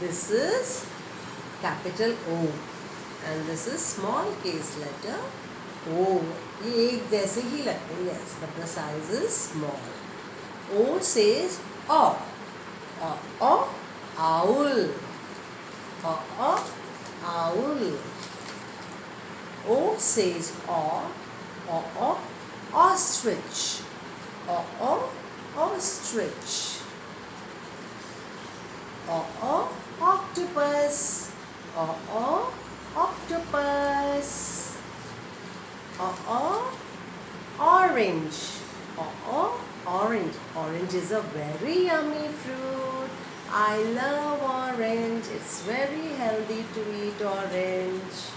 This is capital O and this is small case letter O. ये एक जैसे ही लगते हैं, yes, but the size is small. O says O. O, owl. O, owl. O says O, ostrich. O, ostrich. O, octopus. O, octopus. Orange. Orange. Orange is a very yummy fruit. I love orange. It's very healthy to eat orange.